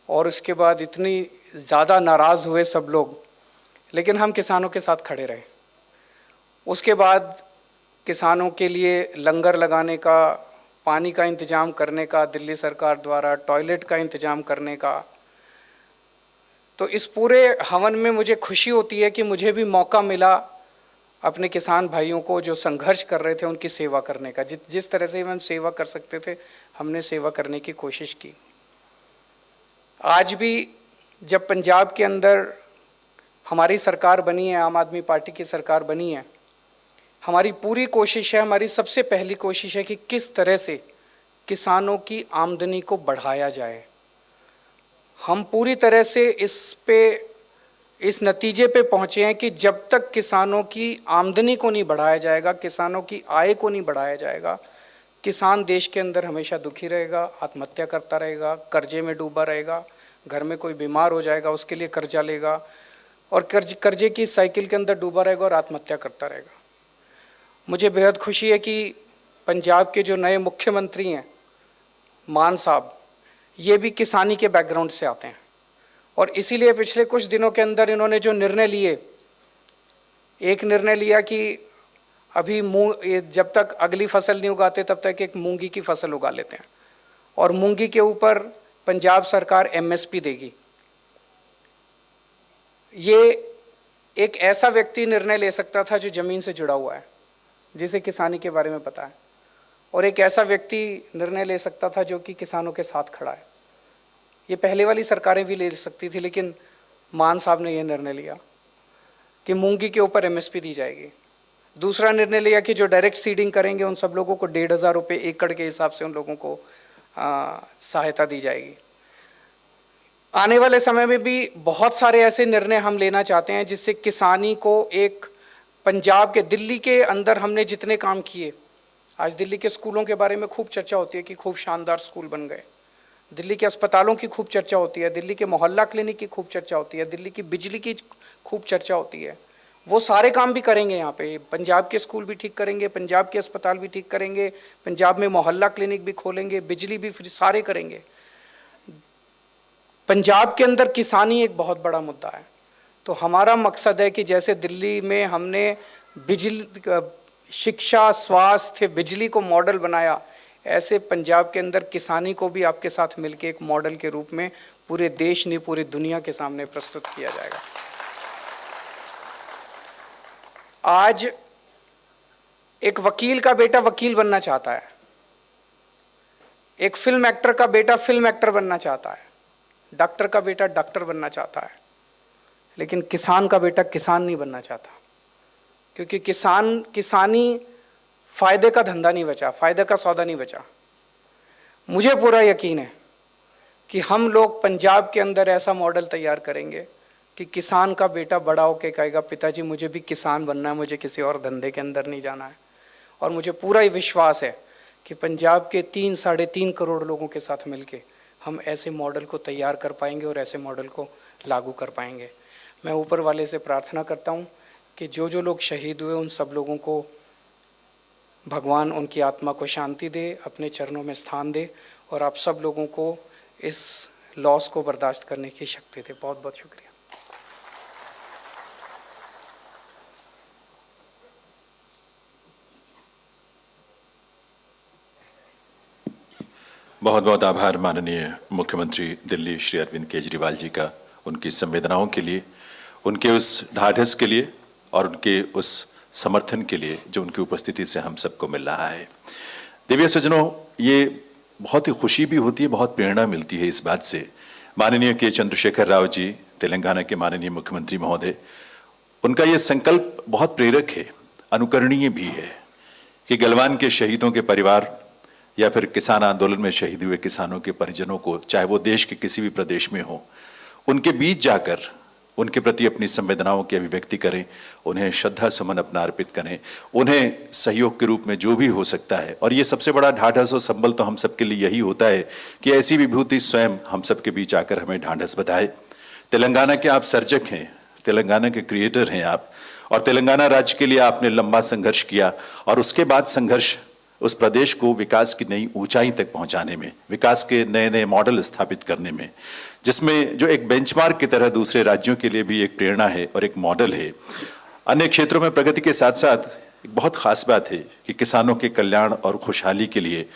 और उसके बाद इतनी ज़्यादा नाराज़ हुए सब लोग, लेकिन हम किसानों के साथ खड़े रहे। उसके बाद किसानों के लिए लंगर लगाने का, पानी का इंतज़ाम करने का, दिल्ली सरकार द्वारा टॉयलेट का इंतज़ाम करने का, तो इस पूरे हवन में मुझे खुशी होती है कि मुझे भी मौका मिला अपने किसान भाइयों को जो संघर्ष कर रहे थे उनकी सेवा करने का। जिस तरह से हम सेवा कर सकते थे हमने सेवा करने की कोशिश की। आज भी जब पंजाब के अंदर हमारी सरकार बनी है, आम आदमी पार्टी की सरकार बनी है, हमारी पूरी कोशिश है, हमारी सबसे पहली कोशिश है कि किस तरह से किसानों की आमदनी को बढ़ाया जाए। हम पूरी तरह से इस नतीजे पे पहुँचे हैं कि जब तक किसानों की आमदनी को नहीं बढ़ाया जाएगा, किसानों की आय को नहीं बढ़ाया जाएगा, किसान देश के अंदर हमेशा दुखी रहेगा, आत्महत्या करता रहेगा, कर्जे में डूबा रहेगा, घर में कोई बीमार हो जाएगा उसके लिए कर्जा लेगा और कर्जे की साइकिल के अंदर डूबा रहेगा और आत्महत्या करता रहेगा। मुझे बेहद खुशी है कि पंजाब के जो नए मुख्यमंत्री हैं मान साहब, ये भी किसानी के बैकग्राउंड से आते हैं, और इसीलिए पिछले कुछ दिनों के अंदर इन्होंने जो निर्णय लिए, एक निर्णय लिया कि अभी जब तक अगली फसल नहीं उगाते तब तक एक मूंगी की फसल उगा लेते हैं, और मूंगी के ऊपर पंजाब सरकार एमएसपी देगी। ये एक ऐसा व्यक्ति निर्णय ले सकता था जो ज़मीन से जुड़ा हुआ है, जिसे किसानी के बारे में पता है, और एक ऐसा व्यक्ति निर्णय ले सकता था जो कि किसानों के साथ खड़ा है। ये पहले वाली सरकारें भी ले सकती थी, लेकिन मान साहब ने यह निर्णय लिया कि मूंगी के ऊपर एमएसपी दी जाएगी। दूसरा निर्णय लिया कि जो डायरेक्ट सीडिंग करेंगे उन सब लोगों को 1,500 रुपये एकड़ के हिसाब से उन लोगों को सहायता दी जाएगी। आने वाले समय में भी बहुत सारे ऐसे निर्णय हम लेना चाहते हैं जिससे किसानी को एक पंजाब के, दिल्ली के अंदर हमने जितने काम किए, आज दिल्ली के स्कूलों के बारे में खूब चर्चा होती है कि खूब शानदार स्कूल बन गए, दिल्ली के अस्पतालों की खूब चर्चा होती है, दिल्ली के मोहल्ला क्लिनिक की खूब चर्चा होती है, दिल्ली की बिजली की खूब चर्चा होती है। वो सारे काम भी करेंगे यहाँ पे, पंजाब के स्कूल भी ठीक करेंगे, पंजाब के अस्पताल भी ठीक करेंगे, पंजाब में मोहल्ला क्लिनिक भी खोलेंगे, बिजली भी फ्री, सारे करेंगे। पंजाब के अंदर किसानी एक बहुत बड़ा मुद्दा है, तो हमारा मकसद है कि जैसे दिल्ली में हमने बिजली, शिक्षा, स्वास्थ्य, बिजली को मॉडल बनाया, ऐसे पंजाब के अंदर किसानी को भी आपके साथ मिलकर एक मॉडल के रूप में पूरे देश ने, पूरी दुनिया के सामने प्रस्तुत किया जाएगा। आज एक वकील का बेटा वकील बनना चाहता है, एक फिल्म एक्टर का बेटा फिल्म एक्टर बनना चाहता है, डॉक्टर का बेटा डॉक्टर बनना चाहता है, लेकिन किसान का बेटा किसान नहीं बनना चाहता, क्योंकि किसानी फायदे का धंधा नहीं बचा, फायदे का सौदा नहीं बचा। मुझे पूरा यकीन है कि हम लोग पंजाब के अंदर ऐसा मॉडल तैयार करेंगे कि किसान का बेटा बड़ा होकर कहेगा पिताजी मुझे भी किसान बनना है, मुझे किसी और धंधे के अंदर नहीं जाना है। और मुझे पूरा ही विश्वास है कि पंजाब के 3-3.5 करोड़ लोगों के साथ मिलके हम ऐसे मॉडल को तैयार कर पाएंगे और ऐसे मॉडल को लागू कर पाएंगे। मैं ऊपर वाले से प्रार्थना करता हूँ कि जो जो लोग शहीद हुए उन सब लोगों को भगवान उनकी आत्मा को शांति दे, अपने चरणों में स्थान दे और आप सब लोगों को इस लॉस को बर्दाश्त करने की शक्ति दे। बहुत बहुत शुक्रिया। बहुत बहुत आभार माननीय मुख्यमंत्री दिल्ली श्री अरविंद केजरीवाल जी का, उनकी संवेदनाओं के लिए, उनके उस ढाढ़स के लिए और उनके उस समर्थन के लिए जो उनकी उपस्थिति से हम सबको मिल रहा है। दिव्य सज्जनों, ये बहुत ही खुशी भी होती है, बहुत प्रेरणा मिलती है इस बात से। माननीय के चंद्रशेखर राव जी, तेलंगाना के माननीय मुख्यमंत्री महोदय, उनका ये संकल्प बहुत प्रेरक है, अनुकरणीय भी है कि गलवान के शहीदों के परिवार या फिर किसान आंदोलन में शहीद हुए किसानों के परिजनों को, चाहे वो देश के किसी भी प्रदेश में हो, उनके बीच जाकर उनके प्रति अपनी संवेदनाओं की अभिव्यक्ति करें, उन्हें श्रद्धा सुमन अपना अर्पित करें, उन्हें सहयोग के रूप में जो भी हो सकता है। और ये सबसे बड़ा ढाढ़स और संबल तो हम सबके लिए यही होता है कि ऐसी विभूति स्वयं हम सबके बीच आकर हमें ढाढ़स बताए। तेलंगाना के आप सर्जक हैं, तेलंगाना के क्रिएटर हैं आप, और तेलंगाना राज्य के लिए आपने लंबा संघर्ष किया और उसके बाद संघर्ष उस प्रदेश को विकास की नई ऊंचाई तक पहुंचाने में, विकास के नए नए मॉडल स्थापित करने में, जिसमें जो एक बेंचमार्क की तरह दूसरे राज्यों के लिए भी एक प्रेरणा है और एक मॉडल है। अन्य क्षेत्रों में प्रगति के साथ साथ एक बहुत खास बात है कि किसानों के कल्याण और खुशहाली के लिए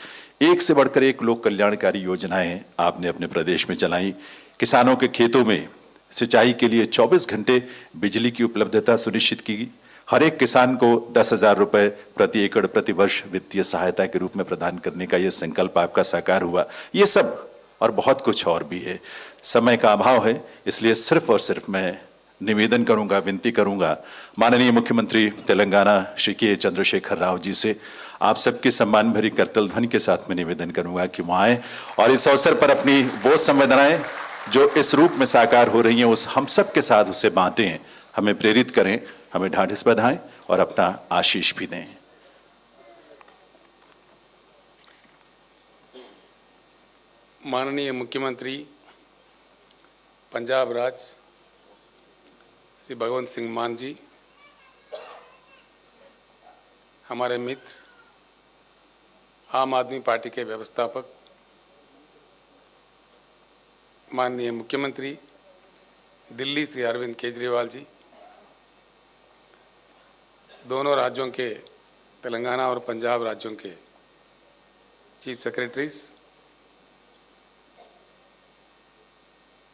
एक से बढ़कर एक लोक कल्याणकारी योजनाएं आपने अपने प्रदेश में चलाई। किसानों के खेतों में सिंचाई के लिए 24 घंटे बिजली की उपलब्धता सुनिश्चित की। हर एक किसान को 10,000 रुपए प्रति एकड़ प्रति वर्ष वित्तीय सहायता के रूप में प्रदान करने का यह संकल्प आपका साकार हुआ। ये सब और बहुत कुछ और भी है। समय का अभाव है, इसलिए सिर्फ और सिर्फ मैं निवेदन करूंगा, विनती करूंगा माननीय मुख्यमंत्री तेलंगाना श्री के चंद्रशेखर राव जी से, आप सबके सम्मान भरी करतल ध्वनि के साथ में निवेदन करूंगा कि वहाँ आए और इस अवसर पर अपनी वो संवेदनाएं जो इस रूप में साकार हो रही हैं उस हम सब के साथ उसे बांटें, हमें प्रेरित करें, हमें ढाढ़स बधाएं और अपना आशीष भी दें। माननीय मुख्यमंत्री पंजाब राज्य श्री भगवंत सिंह मान जी, हमारे मित्र, आम आदमी पार्टी के व्यवस्थापक, माननीय मुख्यमंत्री दिल्ली श्री अरविंद केजरीवाल जी, दोनों राज्यों के, तेलंगाना और पंजाब राज्यों के चीफ सेक्रेटरीज,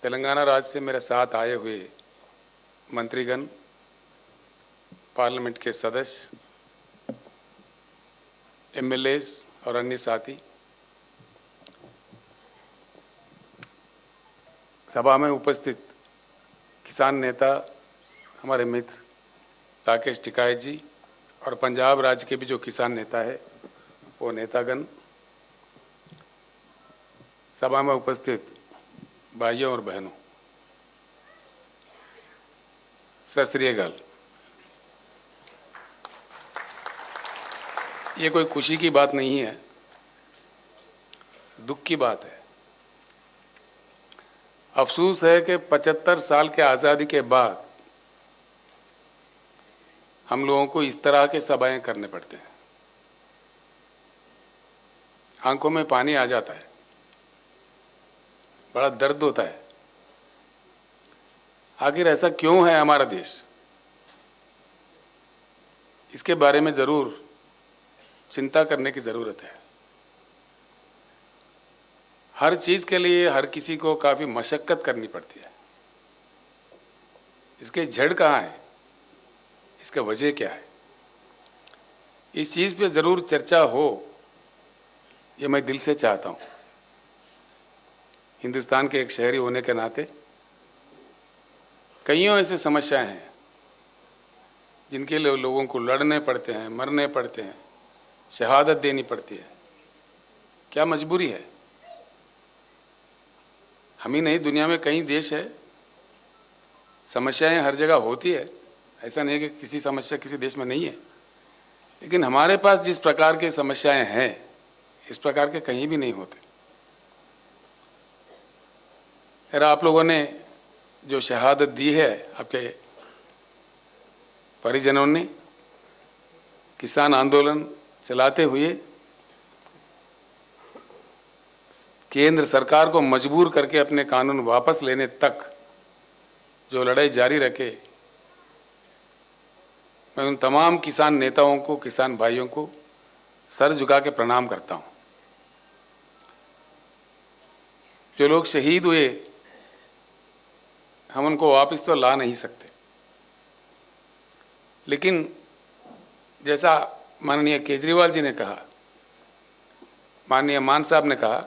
तेलंगाना राज्य से मेरे साथ आए हुए मंत्रीगण, पार्लियामेंट के सदस्य, एमएलएज और अन्य साथी, सभा में उपस्थित किसान नेता हमारे मित्र राकेश टिकैत जी और पंजाब राज्य के भी जो किसान नेता है वो नेतागण, सभा में उपस्थित भाइयों और बहनों, सत श्री अकाल। ये कोई खुशी की बात नहीं है, दुख की बात है। अफसोस है कि 75 साल के आज़ादी के बाद हम लोगों को इस तरह के सभाएं करने पड़ते हैं। आंखों में पानी आ जाता है, बड़ा दर्द होता है। आखिर ऐसा क्यों है हमारा देश? इसके बारे में जरूर चिंता करने की जरूरत है। हर चीज के लिए हर किसी को काफी मशक्कत करनी पड़ती है। इसके जड़ कहाँ है, इसका वजह क्या है, इस चीज पे जरूर चर्चा हो, ये मैं दिल से चाहता हूँ। हिंदुस्तान के एक शहरी होने के नाते कईयों ऐसे समस्याएं हैं जिनके लिए लोगों को लड़ने पड़ते हैं, मरने पड़ते हैं, शहादत देनी पड़ती है। क्या मजबूरी है? हम ही नहीं, दुनिया में कई देश है, समस्याएं हर जगह होती है। ऐसा नहीं है कि किसी समस्या किसी देश में नहीं है, लेकिन हमारे पास जिस प्रकार की समस्याएं हैं इस प्रकार के कहीं भी नहीं होते। यार, आप लोगों ने जो शहादत दी है, आपके परिजनों ने, किसान आंदोलन चलाते हुए केंद्र सरकार को मजबूर करके अपने कानून वापस लेने तक जो लड़ाई जारी रखे, मैं उन तमाम किसान नेताओं को, किसान भाइयों को सर झुका के प्रणाम करता हूं। जो लोग शहीद हुए, हम उनको वापस तो ला नहीं सकते, लेकिन जैसा माननीय केजरीवाल जी ने कहा, माननीय मान साहब ने कहा,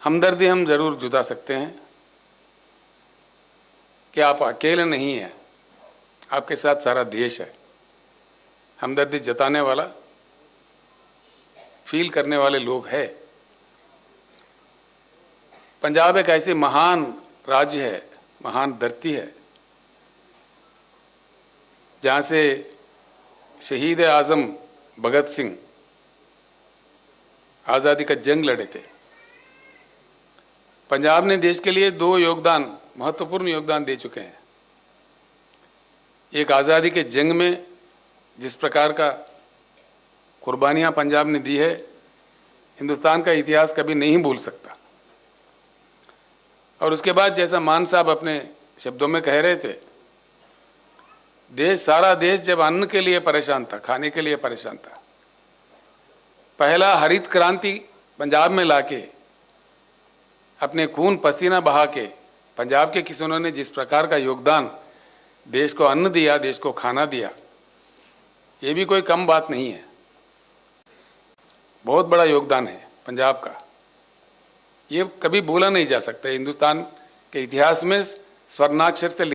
हमदर्दी हम जरूर जुटा सकते हैं कि आप अकेले नहीं हैं, आपके साथ सारा देश है। हमदर्दी जताने वाला, फील करने वाले लोग हैं। पंजाब एक ऐसे महान राज्य है, महान धरती है, जहाँ से शहीद आज़म भगत सिंह आज़ादी का जंग लड़े थे। पंजाब ने देश के लिए 2 महत्वपूर्ण योगदान दे चुके हैं। एक आज़ादी के जंग में जिस प्रकार का कुर्बानियां पंजाब ने दी है, हिंदुस्तान का इतिहास कभी नहीं भूल सकता। और उसके बाद जैसा मान साहब अपने शब्दों में कह रहे थे, सारा देश जब अन्न के लिए परेशान था, खाने के लिए परेशान था, पहला हरित क्रांति पंजाब में लाके अपने खून पसीना बहा के पंजाब के किसानों ने जिस प्रकार का योगदान देश को अन्न दिया, देश को खाना दिया, ये भी कोई कम बात नहीं है। बहुत बड़ा योगदान है पंजाब का, ये कभी भूला नहीं जा सकता। हिंदुस्तान के इतिहास में स्वर्णाक्षर से